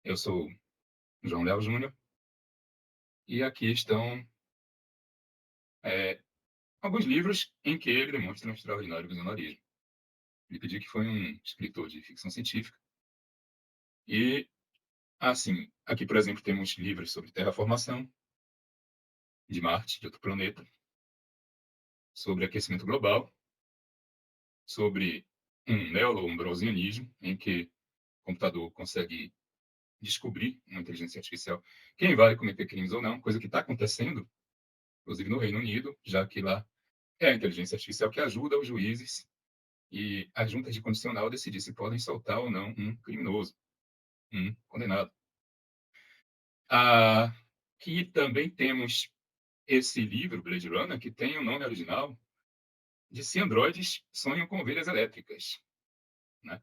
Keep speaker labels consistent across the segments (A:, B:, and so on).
A: Eu sou João Léo Júnior e aqui estão alguns livros em que ele demonstra um extraordinário visionarismo. Ele pediu que foi um escritor de ficção científica e, assim, aqui, por exemplo, temos livros sobre terraformação de Marte, de outro planeta, sobre aquecimento global, sobre um neo-lombrosianismo, em que o computador consegue descobrir, uma inteligência artificial, quem vai cometer crimes ou não, coisa que está acontecendo, inclusive no Reino Unido, já que lá é a inteligência artificial que ajuda os juízes e as juntas de condicional decidir se podem soltar ou não um criminoso, um condenado. Aqui também temos esse livro, Blade Runner, que tem o nome original de Se Androides Sonham com Ovelhas Elétricas, né?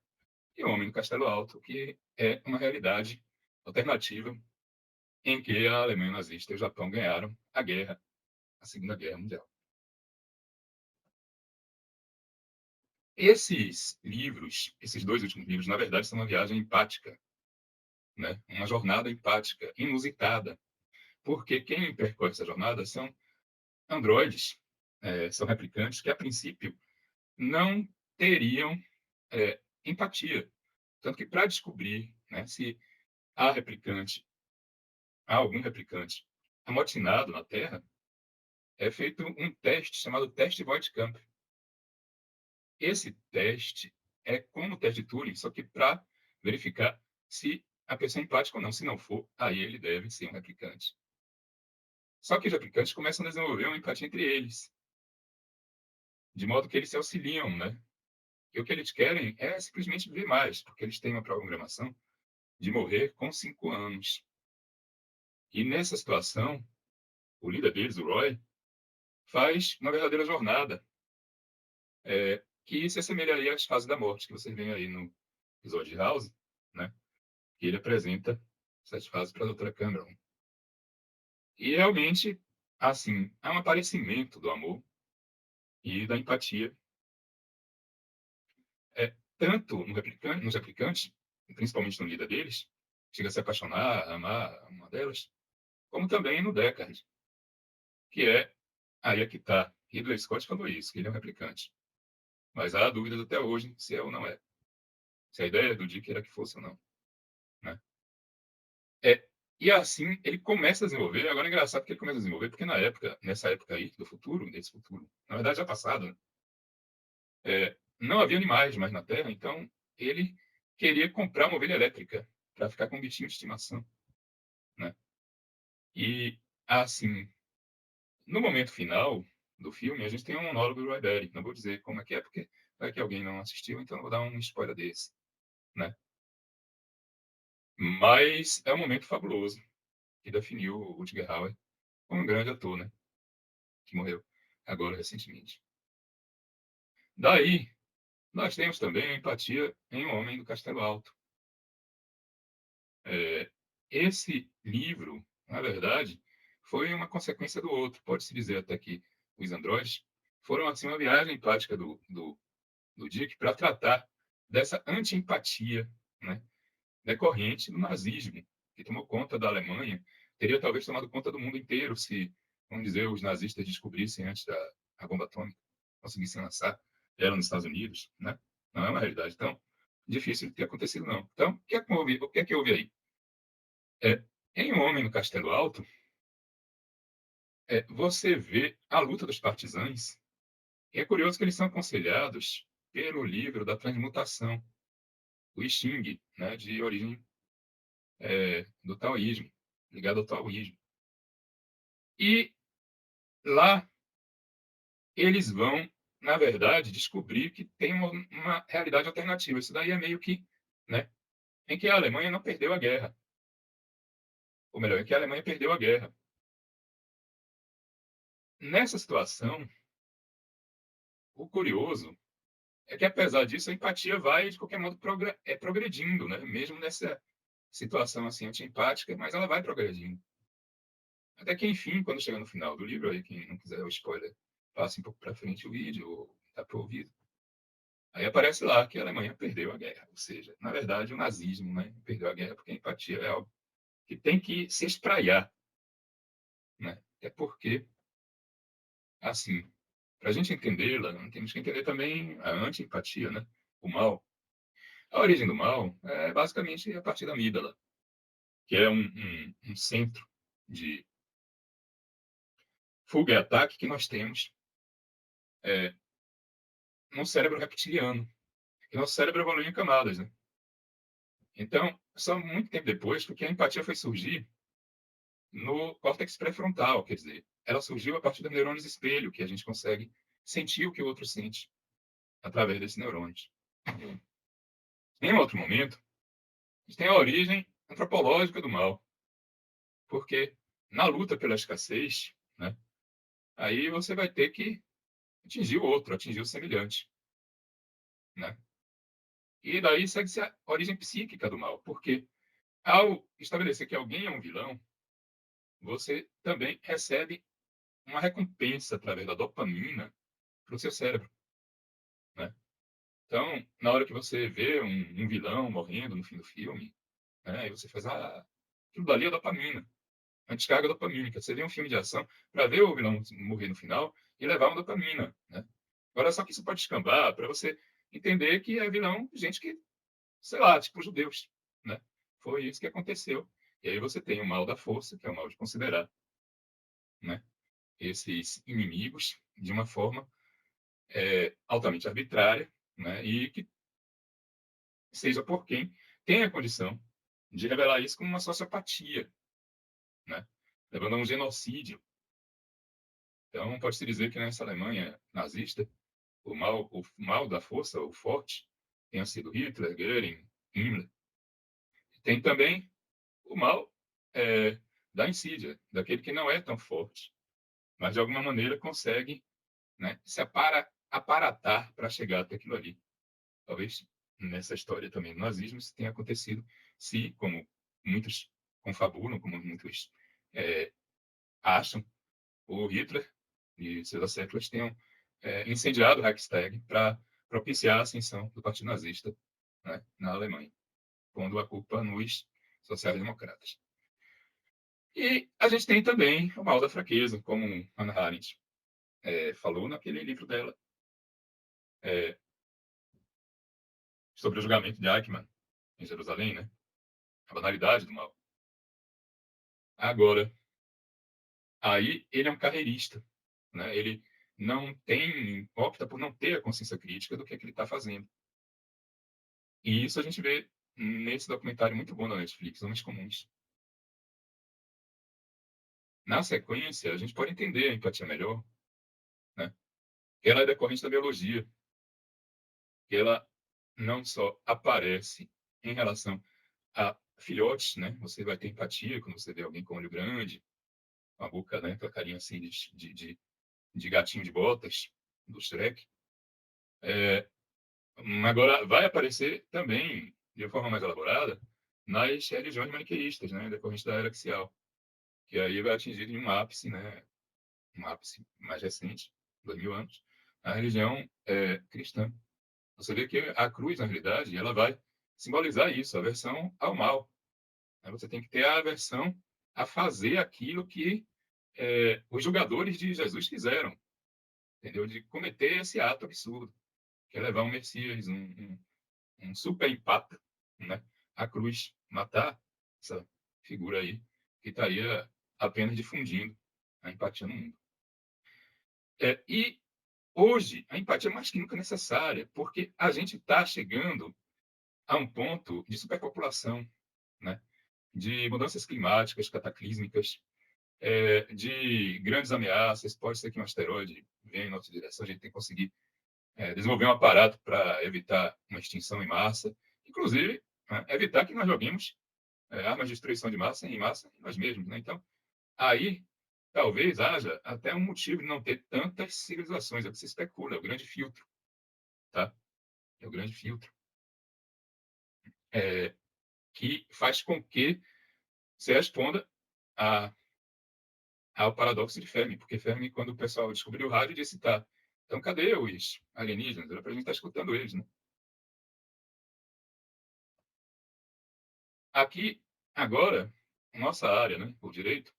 A: E O Homem no Castelo Alto, que é uma realidade alternativa em que a Alemanha nazista e o Japão ganharam a guerra, a Segunda Guerra Mundial. Esses livros, esses dois últimos livros, na verdade, são uma viagem empática, né? Uma jornada empática, inusitada, porque quem percorre essa jornada são androides, são replicantes que, a princípio, não teriam empatia. Tanto que, para descobrir, né, se há replicante, há algum replicante amotinado na Terra, é feito um teste chamado teste Voigt-Kamp. Esse teste é como o teste de Turing, só que para verificar se a pessoa é empática ou não. Se não for, aí ele deve ser um replicante. Só que os replicantes começam a desenvolver uma empatia entre eles, de modo que eles se auxiliam, né? E o que eles querem é simplesmente viver mais, porque eles têm uma programação de morrer com 5 anos. E nessa situação, o líder deles, o Roy, faz uma verdadeira jornada, que se assemelharia às fases da morte que vocês veem aí no episódio de House, né? Que ele apresenta essas fases para a doutora Cameron. E realmente, assim, há um aparecimento do amor e da empatia, tanto nos replicantes, principalmente no líder deles, chega a se apaixonar, a amar uma delas, como também no Deckard, que aí é que está. Ridley Scott falou isso, que ele é um replicante. Mas há dúvidas até hoje se é ou não é. Se a ideia do Dick era que fosse ou não. Né? É, e assim ele começa a desenvolver. Agora é engraçado que ele começa a desenvolver, porque nessa época aí, do futuro, desse futuro, na verdade já passado, né? Não havia animais mais na Terra, então ele queria comprar uma ovelha elétrica para ficar com um bichinho de estimação. Né? E, assim, no momento final do filme, a gente tem um monólogo do Roy Batty. Não vou dizer como é, porque vai que alguém não assistiu, então eu vou dar um spoiler desse. Né? Mas é um momento fabuloso que definiu o Rutger Hauer como um grande ator, né? Que morreu agora recentemente. Daí, nós temos também a empatia em O Homem do Castelo Alto. Esse livro, na verdade, foi uma consequência do outro. Pode-se dizer até que os androides foram assim uma viagem empática do Dick para tratar dessa anti-empatia, né, decorrente do nazismo, que tomou conta da Alemanha, teria talvez tomado conta do mundo inteiro se, vamos dizer, os nazistas descobrissem antes da a bomba atômica, conseguissem lançar ela nos Estados Unidos, né? Não é uma realidade tão difícil de ter acontecido, não. Então, o que é que houve aí? É, em Um Homem no Castelo Alto, você vê a luta dos partisães, e é curioso que eles são aconselhados pelo livro da transmutação, o I Ching, né, de origem do taoísmo, ligado ao taoísmo. E lá eles vão, na verdade, descobrir que tem uma realidade alternativa. Isso daí é meio que, né, em que a Alemanha não perdeu a guerra. Ou melhor, em que a Alemanha perdeu a guerra. Nessa situação, o curioso é que, apesar disso, a empatia vai, de qualquer modo, progredindo, né? Mesmo nessa situação assim antiempática, mas ela vai progredindo. Até que, enfim, quando chega no final do livro, aí quem não quiser o spoiler, passe um pouco para frente o vídeo, ou está para o ouvido. Aí aparece lá que a Alemanha perdeu a guerra. Ou seja, na verdade, o nazismo, né, perdeu a guerra porque a empatia empatia é algo que tem que se espraiar, né? Até porque, assim, para a gente entendê-la, temos que entender também a anti-empatia, né? O mal. A origem do mal é basicamente a partir da amígdala, que é um centro de fuga e ataque que nós temos é, no cérebro reptiliano. E nosso cérebro evoluiu em camadas, né? Então, só muito tempo depois, porque a empatia foi surgir no córtex pré-frontal, quer dizer, ela surgiu a partir dos neurônios espelho, que a gente consegue sentir o que o outro sente através desses neurônios. Em um outro momento, a gente tem a origem antropológica do mal, porque na luta pela escassez, né, aí você vai ter que atingir o outro, atingir o semelhante, né? E daí segue-se a origem psíquica do mal, porque ao estabelecer que alguém é um vilão, você também recebe uma recompensa através da dopamina para o seu cérebro, né? Então, na hora que você vê um vilão morrendo no fim do filme, né, e você faz, aquilo dali é dopamina, a descarga dopamínica. Você vê um filme de ação para ver o vilão morrer no final e levar uma dopamina, né? Agora, só que isso pode escambar para você entender que é vilão gente que, sei lá, tipo judeus, né? Foi isso que aconteceu. E aí você tem o mal da força, que é o mal de considerar, né, esses inimigos de uma forma altamente arbitrária, né, e que seja por quem tem a condição de revelar isso como uma sociopatia, né, levando a um genocídio. Então, pode-se dizer que nessa Alemanha nazista, o mal da força, o forte, tenha sido Hitler, Goering, Himmler. Tem também o mal da insídia, daquele que não é tão forte, mas de alguma maneira consegue, né, se aparatar para chegar até aquilo ali. Talvez nessa história também do nazismo isso tenha acontecido, se, como muitos confabulam, como muitos é, acham, o Hitler e seus asseclas tenham incendiado o Reichstag para propiciar a ascensão do Partido Nazista, né, na Alemanha, pondo a culpa nos sociais-democratas. E a gente tem também o mal da fraqueza, como Hannah Arendt falou naquele livro dela, sobre o julgamento de Eichmann em Jerusalém, né? A banalidade do mal. Agora, aí ele é um carreirista, né? Ele não tem, opta por não ter a consciência crítica do que é que ele está fazendo. E isso a gente vê nesse documentário muito bom da Netflix, Homens Comuns. Na sequência, a gente pode entender a empatia melhor, né? Ela é decorrente da biologia, que ela não só aparece em relação a filhotes, né? Você vai ter empatia quando você vê alguém com olho grande, com a boca, né, com a carinha assim de gatinho de botas, do Shrek. Agora, vai aparecer também, de uma forma mais elaborada, nas religiões maniqueístas, né, decorrente da era axial, que aí vai atingir em um ápice, né, um ápice mais recente, 2000 anos, a religião cristã. Você vê que a cruz, na realidade, ela vai simbolizar isso, a aversão ao mal. Você tem que ter a aversão a fazer aquilo que os julgadores de Jesus fizeram, entendeu? De cometer esse ato absurdo, que é levar um Messias, um super empata, né, à cruz, matar essa figura aí, que estaria apenas difundindo a empatia no mundo. E hoje, a empatia é mais que nunca necessária, porque a gente está chegando a um ponto de superpopulação, né, de mudanças climáticas cataclísmicas, de grandes ameaças. Pode ser que um asteroide venha em nossa direção, a gente tem que conseguir desenvolver um aparato para evitar uma extinção em massa, inclusive, né, evitar que nós joguemos armas de destruição de massa em nós mesmos, né? Então, aí talvez haja até um motivo de não ter tantas civilizações, é o que se especula, é o grande filtro, tá? É o grande filtro que faz com que se responda a, ao paradoxo de Fermi, porque Fermi, quando o pessoal descobriu o rádio, disse, tá, então cadê os alienígenas? Era para a gente estar escutando eles, né? Aqui Agora, nossa área, né, o direito,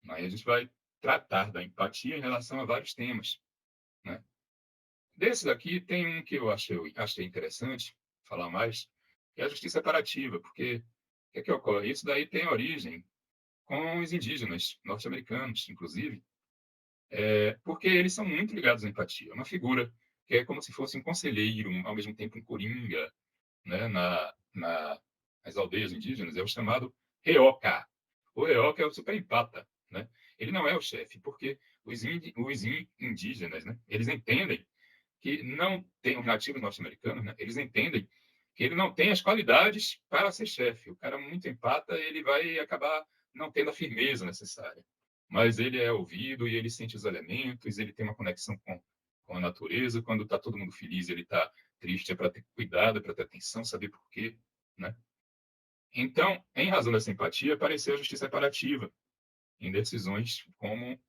A: aí a gente vai tratar da empatia em relação a vários temas, né? Desses aqui, tem um que eu achei interessante falar mais, que é a justiça reparativa, porque o que é que ocorre? Isso daí tem origem com os indígenas norte-americanos, inclusive, porque eles são muito ligados à empatia. É uma figura que é como se fosse um conselheiro, ao mesmo tempo um coringa, né, nas aldeias indígenas, é o chamado Reoca. O Reoca é o super empata, né? Ele não é o chefe, porque os indígenas, né, eles entendem que não tem, os nativos norte-americanos, né, eles entendem que ele não tem as qualidades para ser chefe. O cara muito empata, ele vai acabar não tendo a firmeza necessária. Mas ele é ouvido e ele sente os elementos, ele tem uma conexão com a natureza. Quando está todo mundo feliz, ele está triste, é para ter cuidado, é para ter atenção, saber por quê, né? Então, em razão dessa empatia, apareceu a justiça reparativa em decisões como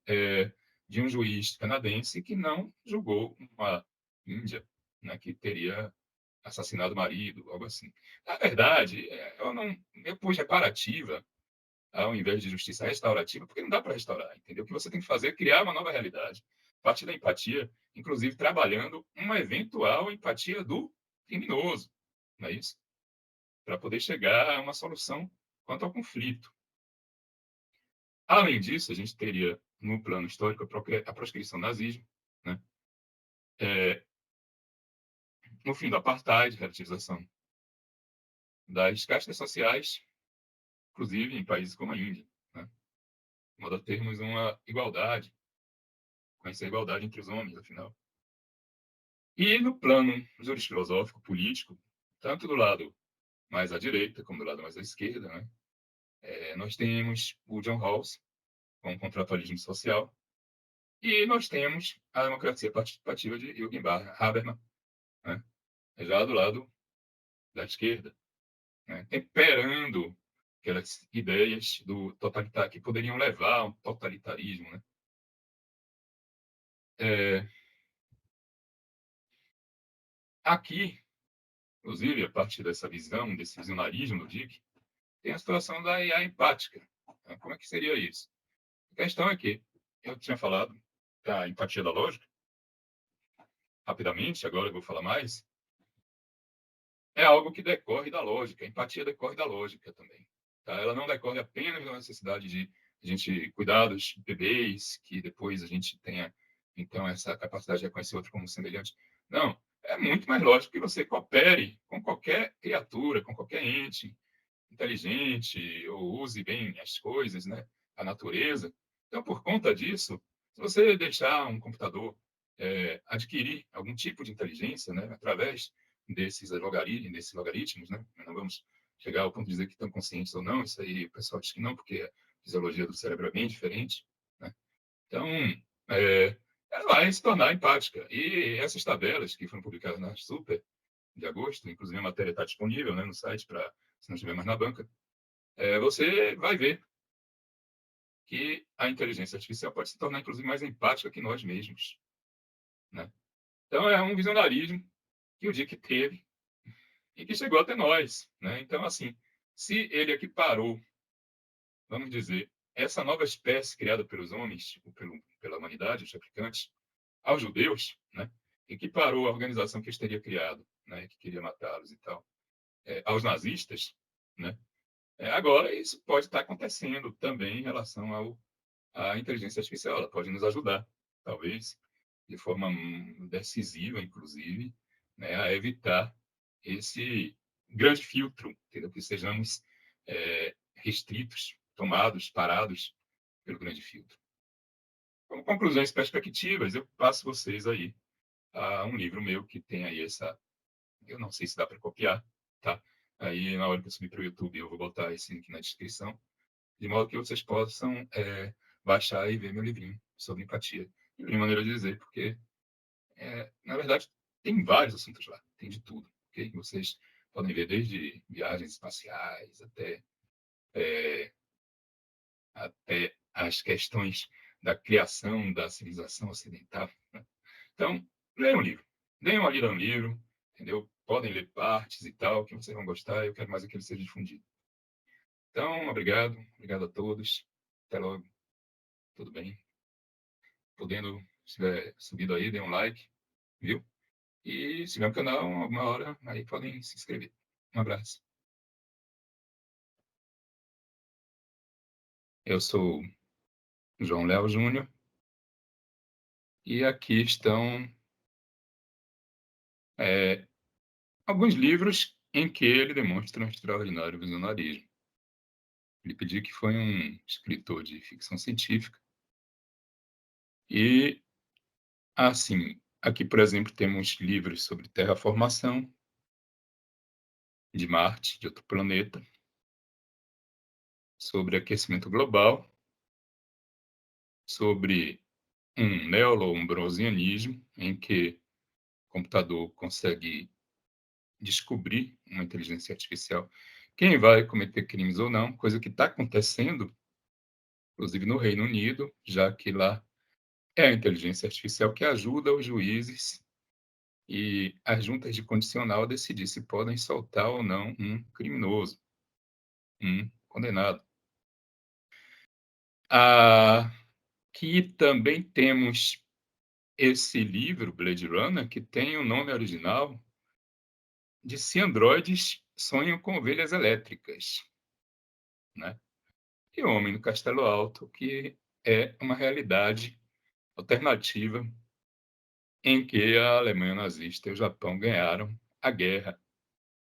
A: de um juiz canadense que não julgou uma índia, né, que teria assassinado o marido, algo assim. Na verdade, eu pus reparativa ao invés de justiça restaurativa, porque não dá para restaurar, entendeu? O que você tem que fazer é criar uma nova realidade, a partir da empatia, inclusive trabalhando uma eventual empatia do criminoso, não é isso? Para poder chegar a uma solução quanto ao conflito. Além disso, a gente teria, no plano histórico, a proscrição do nazismo, né? É, no fim do apartheid, relativização das castas sociais, inclusive em países como a Índia, né? De modo a termos uma igualdade, conhecer a igualdade entre os homens, afinal. E no plano jurisfilosófico, político, tanto do lado mais à direita como do lado mais à esquerda, né? Nós temos o John Rawls, com o contratualismo social, e nós temos a democracia participativa de Jürgen Habermas, né? Já do lado da esquerda, né? Temperando aquelas ideias do totalitário que poderiam levar a um totalitarismo, né? É, aqui, inclusive, a partir dessa visão, desse visionarismo do Dick, tem a situação da IA empática. Né? Como é que seria isso? A questão é que eu tinha falado da empatia da lógica, rapidamente, agora eu vou falar mais, é algo que decorre da lógica. A empatia decorre da lógica também. Tá? Ela não decorre apenas da necessidade de a gente cuidar dos bebês, que depois a gente tenha, então, essa capacidade de reconhecer outro como semelhante. Não, é muito mais lógico que você coopere com qualquer criatura, com qualquer ente inteligente, ou use bem as coisas, né? A natureza. Então, por conta disso, se você deixar um computador adquirir algum tipo de inteligência, né, através desses logaritmos, né, não vamos chegar ao ponto de dizer que estão conscientes ou não, isso aí o pessoal diz que não, porque a fisiologia do cérebro é bem diferente, né? Então, ela vai se tornar empática. E essas tabelas que foram publicadas na Super de agosto, inclusive a matéria está disponível, né, no site para se não estiver mais na banca, você vai ver que a inteligência artificial pode se tornar, inclusive, mais empática que nós mesmos, né? Então, é um visionarismo que o Dick teve e que chegou até nós, né? Então, assim, se ele equiparou, vamos dizer, essa nova espécie criada pelos homens, pela humanidade, os replicantes, aos judeus, né? Equiparou a organização que eles teriam criado, né? Que queria matá-los e tal, aos nazistas, né? Agora, isso pode estar acontecendo também em relação à inteligência artificial. Ela pode nos ajudar, talvez, de forma decisiva, inclusive, né, a evitar esse grande filtro, entendeu? Que sejamos restritos, tomados, parados pelo grande filtro. Como conclusões perspectivas, eu passo vocês aí a um livro meu que tem aí essa... Eu não sei se dá para copiar, tá? Aí, na hora que eu subir para o YouTube, eu vou botar esse link na descrição, de modo que vocês possam baixar e ver meu livrinho sobre empatia. E de maneira de dizer, porque, na verdade, tem vários assuntos lá, tem de tudo. Okay? Vocês podem ver desde viagens espaciais até as questões da criação da civilização ocidental. Né? Então, leiam um livro. Deem uma lida no livro, entendeu? Podem ler partes e tal, que vocês vão gostar. Eu quero mais é que ele seja difundido. Então, obrigado a todos. Até logo, tudo bem? Podendo, se tiver subido aí, dê um like, viu? E se tiver no canal, alguma hora, aí podem se inscrever. Um abraço. Eu sou João Léo Júnior e aqui estão é, alguns livros em que ele demonstra um extraordinário visionarismo. Ele pediu que foi um escritor de ficção científica e, assim, aqui, por exemplo, temos livros sobre terraformação de Marte, de outro planeta, sobre aquecimento global, sobre um neolombrozianismo, em que o computador consegue descobrir uma inteligência artificial quem vai cometer crimes ou não, coisa que está acontecendo, inclusive no Reino Unido, já que lá é a inteligência artificial que ajuda os juízes e as juntas de condicional a decidir se podem soltar ou não um criminoso, um condenado. Aqui também temos esse livro, Blade Runner, que tem o nome original de Se Androides Sonham com Ovelhas Elétricas, né? E O Homem no Castelo Alto, que é uma realidade alternativa em que a Alemanha nazista e o Japão ganharam a guerra,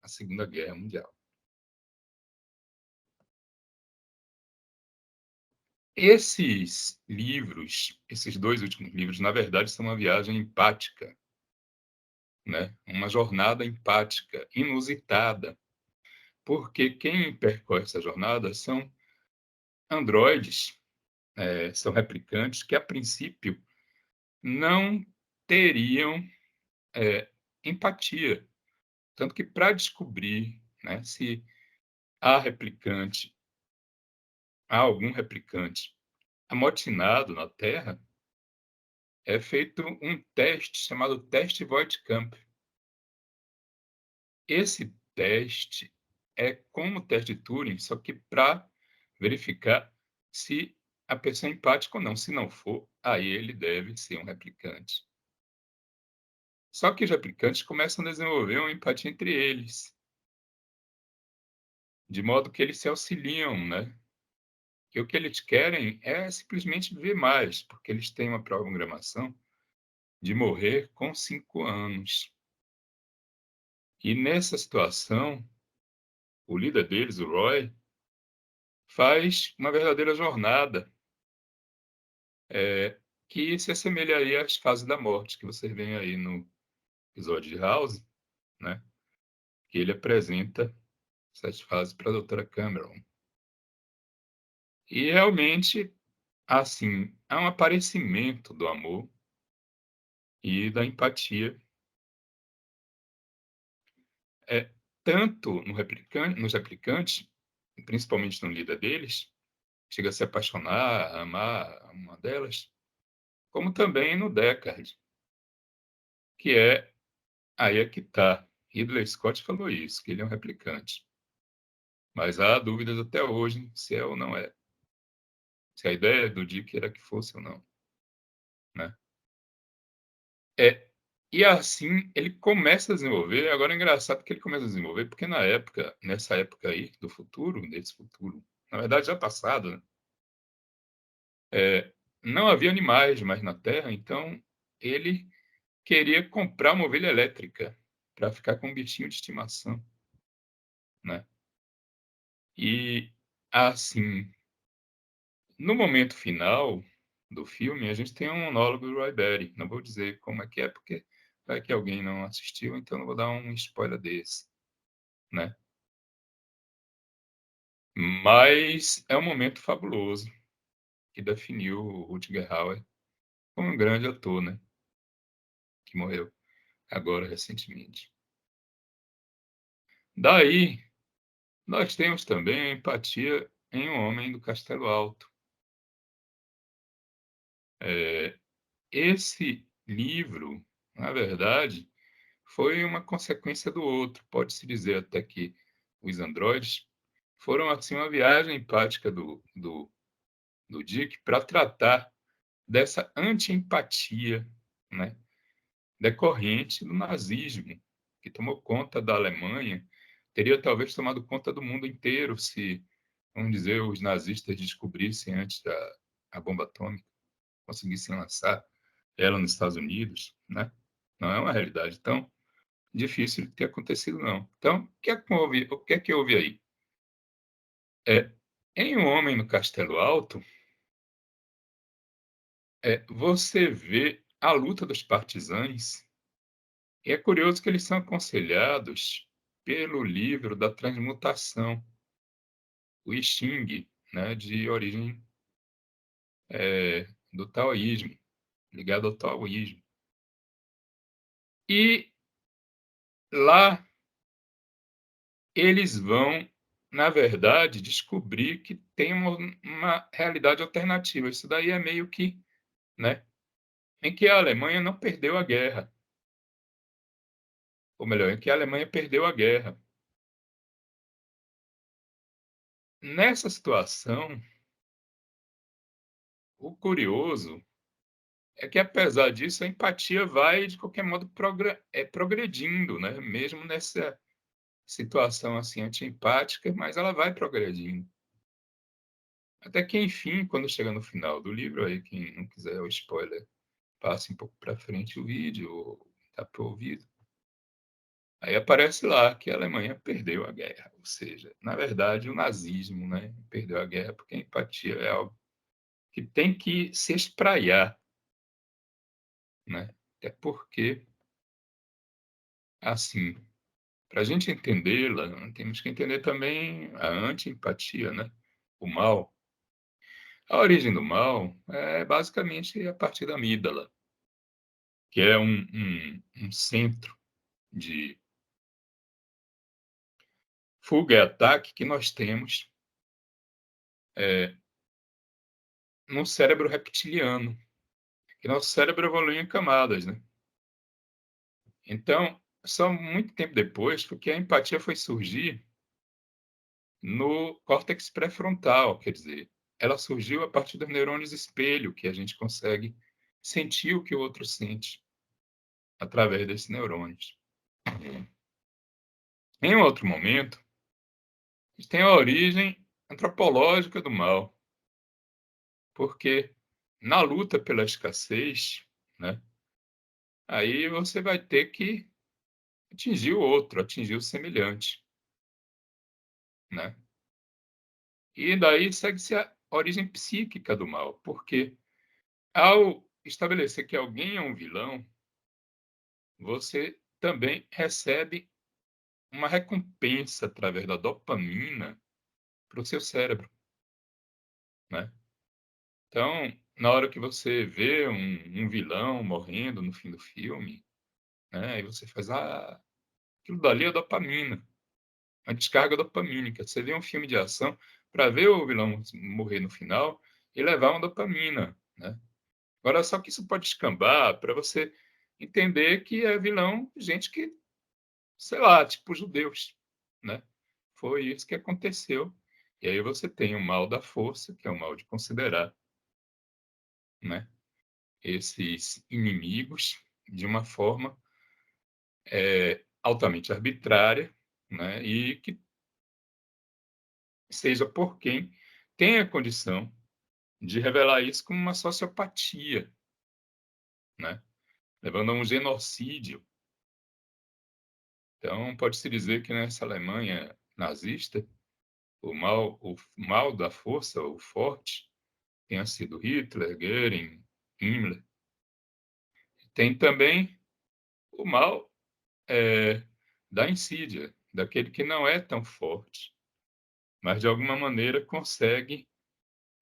A: a Segunda Guerra Mundial. Esses livros, esses dois últimos livros, na verdade, são uma viagem empática, né? Uma jornada empática, inusitada, porque quem percorre essa jornada são androides, são replicantes que, a princípio, não teriam empatia. Tanto que, para descobrir, né, se há replicante, há algum replicante amotinado na Terra, é feito um teste chamado teste Voigt-Kamp. Esse teste é como o teste de Turing, só que para verificar se a pessoa é empática ou não. Se não for, aí ele deve ser um replicante. Só que os replicantes começam a desenvolver uma empatia entre eles, de modo que eles se auxiliam, né? E o que eles querem é simplesmente viver mais, porque eles têm uma programação de morrer com 5 anos. E nessa situação, o líder deles, o Roy, faz uma verdadeira jornada, que se assemelha aí às fases da morte que vocês veem aí no episódio de House, né? Que ele apresenta essas fases para a doutora Cameron. E realmente, assim, há um aparecimento do amor e da empatia, é, tanto nos replicantes, principalmente no líder deles, chega a se apaixonar, a amar uma delas, como também no Deckard, que aí é que está. Ridley Scott falou isso, que ele é um replicante. Mas há dúvidas até hoje se é ou não é. Se a ideia do Dick era que fosse ou não, né? É, e assim ele começa a desenvolver. Agora é engraçado que ele começa a desenvolver, porque nessa época aí do futuro, desse futuro, na verdade já passado, né? Não havia animais mais na Terra, então ele queria comprar uma ovelha elétrica para ficar com um bichinho de estimação, né? E assim, no momento final do filme, a gente tem um monólogo do Roy Batty. Não vou dizer como é, porque vai que alguém não assistiu, então não vou dar um spoiler desse, né? Mas é um momento fabuloso que definiu o Rutger Hauer como um grande ator, né? Que morreu agora recentemente. Daí, nós temos também a empatia em Um Homem do Castelo Alto. É, esse livro, na verdade, foi uma consequência do outro. Pode-se dizer até que os androides foram, assim, uma viagem empática do Dick para tratar dessa anti-empatia, né, decorrente do nazismo, que tomou conta da Alemanha, teria talvez tomado conta do mundo inteiro se, vamos dizer, os nazistas descobrissem antes da a bomba atômica, conseguissem lançar ela nos Estados Unidos, né? Não é uma realidade tão difícil de ter acontecido, não. Então, o que é que houve aí? É, em Um Homem no Castelo Alto, você vê a luta dos partisães, e é curioso que eles são aconselhados pelo livro da transmutação, o I Ching, né, de origem do taoísmo, ligado ao taoísmo. E lá eles vão, na verdade, descobrir que tem uma realidade alternativa. Isso daí é meio que, né, em que a Alemanha não perdeu a guerra, ou melhor, em que a Alemanha perdeu a guerra. Nessa situação, o curioso é que, apesar disso, a empatia vai, de qualquer modo, progredindo, né? Mesmo nessa situação assim antiempática, mas ela vai progredindo. Até que, enfim, quando chega no final do livro, aí quem não quiser o spoiler, passe um pouco para frente o vídeo, ou está para o ouvido. Aí aparece lá que a Alemanha perdeu a guerra, ou seja, na verdade, o nazismo, né, perdeu a guerra porque a empatia é algo que tem que se espraiar, né? Até porque, assim, para a gente entendê-la, temos que entender também a anti-empatia, né? O mal. A origem do mal é basicamente a partir da amígdala, que é um centro de fuga e ataque que nós temos é, no cérebro reptiliano, que nosso cérebro evolui em camadas, né? Então, só muito tempo depois que a empatia foi surgir no córtex pré-frontal, quer dizer, ela surgiu a partir dos neurônios espelho, que a gente consegue sentir o que o outro sente através desses neurônios. Em um outro momento, a gente tem a origem antropológica do mal, porque na luta pela escassez, né, aí você vai ter que atingir o outro, atingir o semelhante, né? E daí segue-se a origem psíquica do mal, porque ao estabelecer que alguém é um vilão, você também recebe uma recompensa através da dopamina para o seu cérebro, né? Então, na hora que você vê um vilão morrendo no fim do filme, né, e você faz, aquilo dali é dopamina, uma descarga dopamínica. Você vê um filme de ação para ver o vilão morrer no final e levar uma dopamina, né? Agora, só que isso pode escambar para você entender que é vilão gente que, sei lá, tipo judeus, né? Foi isso que aconteceu. E aí você tem o mal da força, que é o mal de considerar, né, esses inimigos de uma forma altamente arbitrária, né, e que seja por quem tem a condição de revelar isso como uma sociopatia, né, levando a um genocídio. Então, pode-se dizer que nessa Alemanha nazista, o mal da força, o forte, tenha sido Hitler, Goering, Himmler. Tem também o mal da insídia, daquele que não é tão forte, mas de alguma maneira consegue,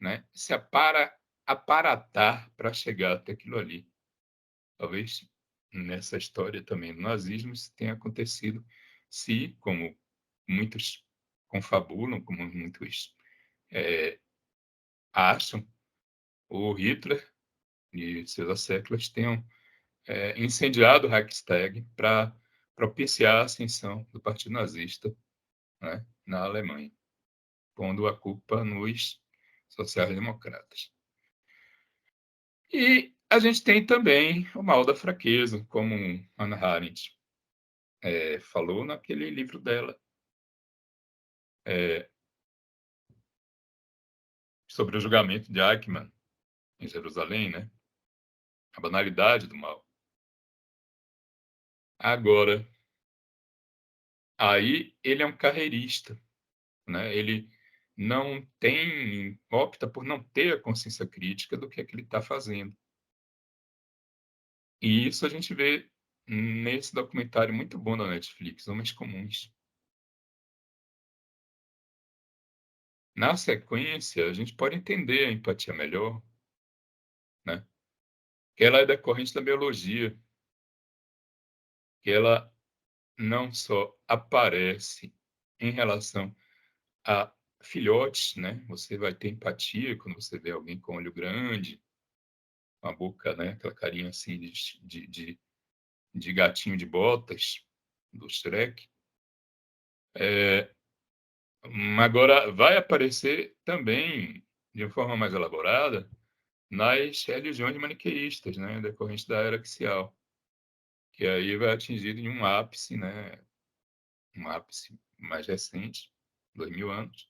A: né, se aparatar para chegar até aquilo ali. Talvez nessa história também do nazismo isso tenha acontecido se, como muitos confabulam, como muitos acham, o Hitler e seus asseclas tenham incendiado o Reichstag para propiciar a ascensão do Partido Nazista, né, na Alemanha. pondo a culpa nos sociais-democratas. E a gente tem também o mal da fraqueza, como Hannah Arendt falou naquele livro dela, eh, sobre o julgamento de Eichmann em Jerusalém, né? A banalidade do mal. Agora, aí ele é um carreirista, né? Ele não tem, opta por não ter a consciência crítica do que é que ele está fazendo. E isso a gente vê nesse documentário muito bom da Netflix, Homens Comuns. Na sequência, a gente pode entender a empatia melhor, né? Que ela é decorrente da biologia, que ela não só aparece em relação a filhotes, né? Você vai ter empatia quando você vê alguém com olho grande, com a boca, né? Aquela carinha assim de gatinho de botas do Shrek. Agora vai aparecer também de uma forma mais elaborada nas religiões maniqueístas, né? Decorrente da era axial, que aí vai atingir em um ápice, né? Um ápice mais recente, 2000 anos,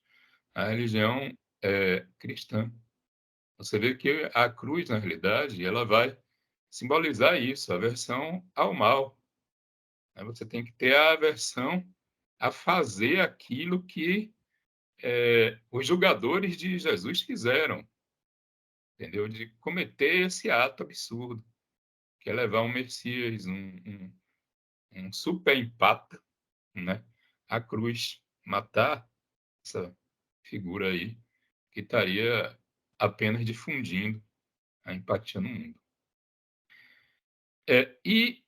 A: a religião cristã. Você vê que a cruz, na realidade, ela vai simbolizar isso, a aversão ao mal, né? Você tem que ter a aversão a fazer aquilo que os julgadores de Jesus fizeram, entendeu? De cometer esse ato absurdo, que é levar um Messias, um super empata, né? À cruz, matar essa figura aí que estaria apenas difundindo a empatia no mundo. E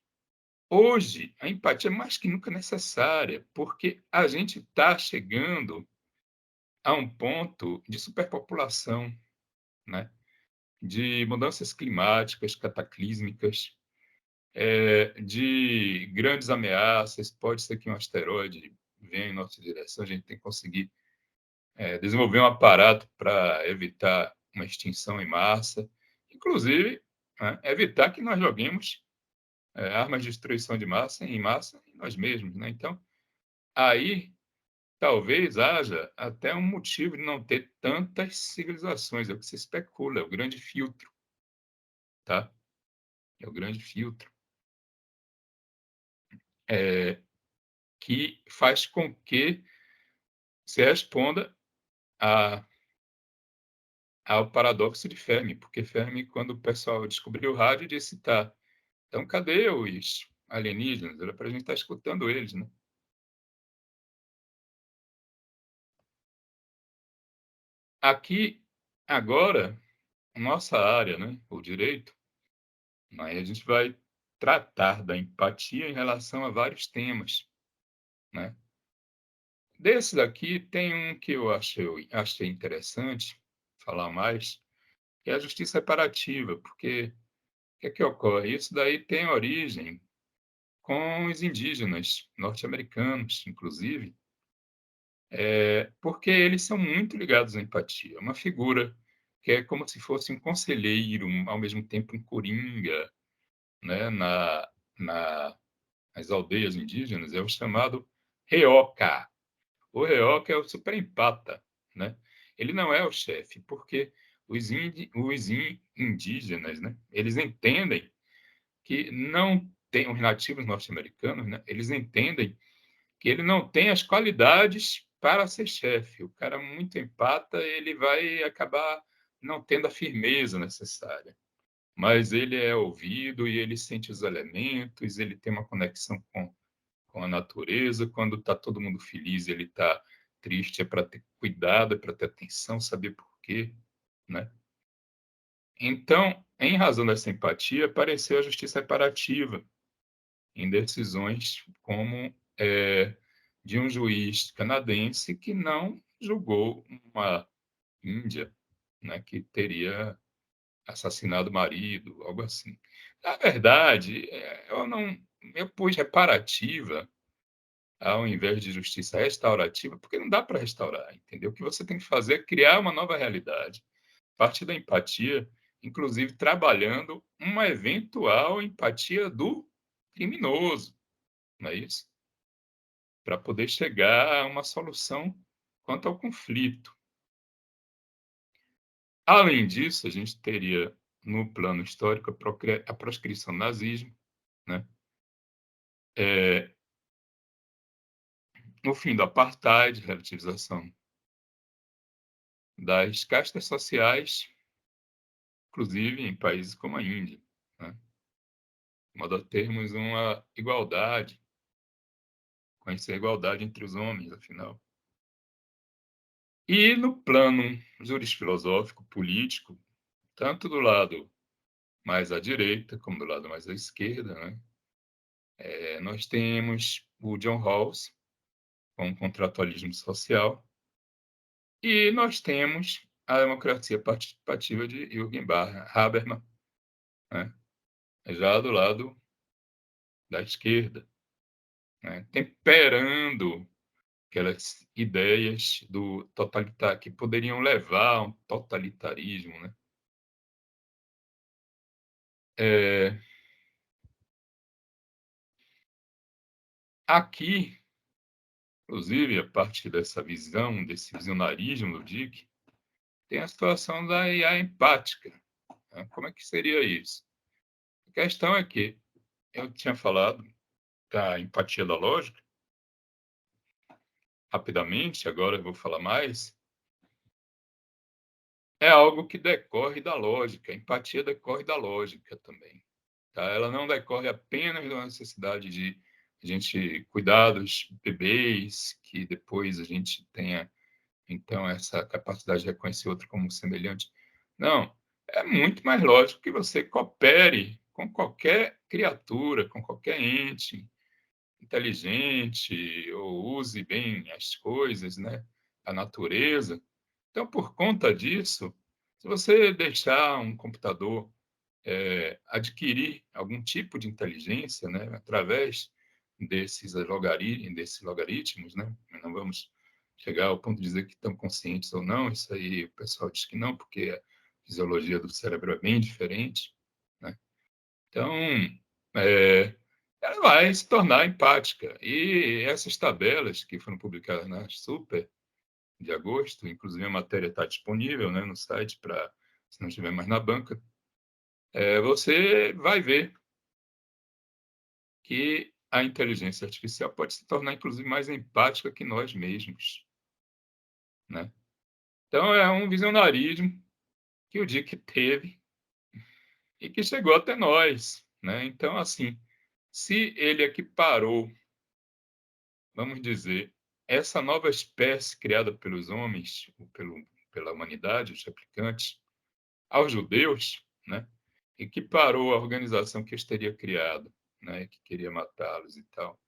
A: hoje a empatia é mais que nunca necessária, porque a gente está chegando a um ponto de superpopulação, né? De mudanças climáticas cataclísmicas, de grandes ameaças. Pode ser que um asteroide venha em nossa direção, a gente tem que conseguir desenvolver um aparato para evitar uma extinção em massa, inclusive, né, evitar que nós joguemos armas de destruição de massa em nós mesmos, né? Então, aí talvez haja até um motivo de não ter tantas civilizações, é o que se especula, é o grande filtro, tá? É o grande filtro, que faz com que se responda a ao paradoxo de Fermi, porque Fermi, quando o pessoal descobriu o rádio, disse: "Tá, então cadê os alienígenas? Era para a gente estar escutando eles, né?". Aqui, agora, nossa área, né, o direito, aí a gente vai tratar da empatia em relação a vários temas, né. Desses aqui, tem um que eu achei interessante falar mais, que é a justiça reparativa, porque o que é que ocorre? Isso daí tem origem com os indígenas norte-americanos, inclusive, porque eles são muito ligados à empatia. É uma figura que é como se fosse um conselheiro, ao mesmo tempo um coringa, né, na nas aldeias indígenas, é o chamado Reoca. O Reoca é o super empata, né? Ele não é o chefe, porque os indígenas, né, eles entendem que não tem os nativos norte-americanos, né, eles entendem que ele não tem as qualidades para ser chefe. O cara muito empata, ele vai acabar não tendo a firmeza necessária. Mas ele é ouvido e ele sente os elementos, ele tem uma conexão com a natureza. Quando está todo mundo feliz, ele está triste, é para ter cuidado, é para ter atenção, saber por quê, né? Então, em razão dessa empatia, apareceu a justiça reparativa em decisões como de um juiz canadense que não julgou uma índia, né, que teria assassinado o marido, algo assim. Na verdade, eu pus reparativa ao invés de justiça restaurativa, porque não dá para restaurar, entendeu? O que você tem que fazer é criar uma nova realidade, a partir da empatia, inclusive trabalhando uma eventual empatia do criminoso, não é isso? Para poder chegar a uma solução quanto ao conflito. Além disso, a gente teria, no plano histórico, a proscrição do nazismo, né? Eh, o fim do apartheid, relativização das castas sociais, inclusive em países como a Índia, né? De modo a termos uma igualdade, conhecer a igualdade entre os homens, afinal. E no plano jurisfilosófico, político, tanto do lado mais à direita, como do lado mais à esquerda, né? Nós temos o John Rawls, com o contratualismo social, e nós temos a democracia participativa de Jürgen Habermas, né? Já do lado da esquerda, né? Temperando aquelas ideias do totalitar que poderiam levar a um totalitarismo, né? Eh, aqui, inclusive, a partir dessa visão, desse visionarismo do Dick, tem a situação da IA empática, né? Como é que seria isso? A questão é que eu tinha falado da empatia da lógica, rapidamente, agora eu vou falar mais, é algo que decorre da lógica, a empatia decorre da lógica também. Tá? Ela não decorre apenas da necessidade de a gente cuidar dos bebês, que depois a gente tenha, então, essa capacidade de reconhecer outro como semelhante. Não, é muito mais lógico que você coopere com qualquer criatura, com qualquer ente inteligente, ou use bem as coisas, né? A natureza. Então, por conta disso, se você deixar um computador adquirir algum tipo de inteligência, né, através desses logaritmos, né? Não vamos chegar ao ponto de dizer que estão conscientes ou não, isso aí o pessoal diz que não, porque a fisiologia do cérebro é bem diferente, né? Então, é, ela vai se tornar empática. E essas tabelas que foram publicadas na Super de agosto, inclusive a matéria está disponível, né, no site para se não estiver mais na banca, você vai ver que a inteligência artificial pode se tornar, inclusive, mais empática que nós mesmos, né? Então, é um visionarismo que o Dick teve e que chegou até nós, né? Então, assim, se ele equiparou, vamos dizer, essa nova espécie criada pelos homens, pela humanidade, os replicantes, aos judeus, né? Equiparou a organização que eles teria criado, né? Que queria matá-los e tal,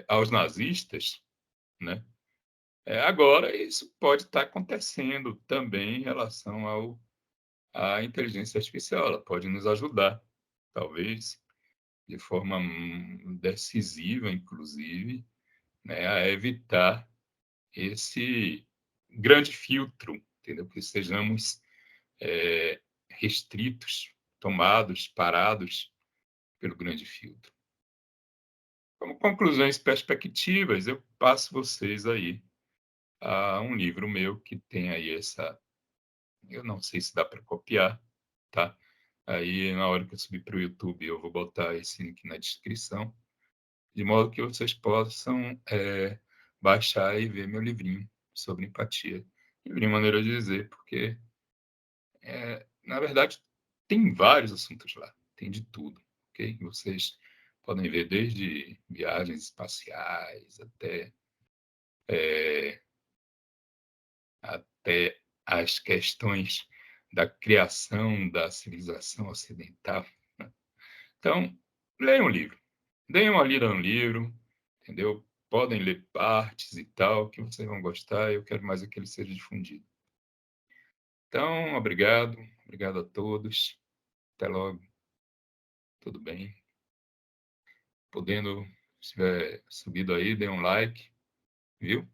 A: aos nazistas, né? Agora, isso pode estar acontecendo também em relação à inteligência artificial. Ela pode nos ajudar, talvez de forma decisiva, inclusive, né, a evitar esse grande filtro, entendeu? Que sejamos restritos, tomados, parados pelo grande filtro. Como conclusões perspectivas, eu passo vocês aí a um livro meu que tem aí essa. Eu não sei se dá para copiar, tá? Aí, na hora que eu subir para o YouTube, eu vou botar esse link na descrição, de modo que vocês possam baixar e ver meu livrinho sobre empatia. Livrinho, maneira de dizer, porque, na verdade, tem vários assuntos lá, tem de tudo, ok? Vocês podem ver desde viagens espaciais até as questões da criação da civilização ocidental, né? Então, leiam o livro. Deem uma lida no livro, entendeu? Podem ler partes e tal, que vocês vão gostar. Eu quero mais é que ele seja difundido. Então, obrigado. Obrigado a todos. Até logo. Tudo bem? Podendo Se tiver subido aí, dê um like, viu?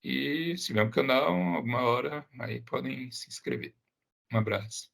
A: E se tiver no canal, alguma hora, aí podem se inscrever. Um abraço.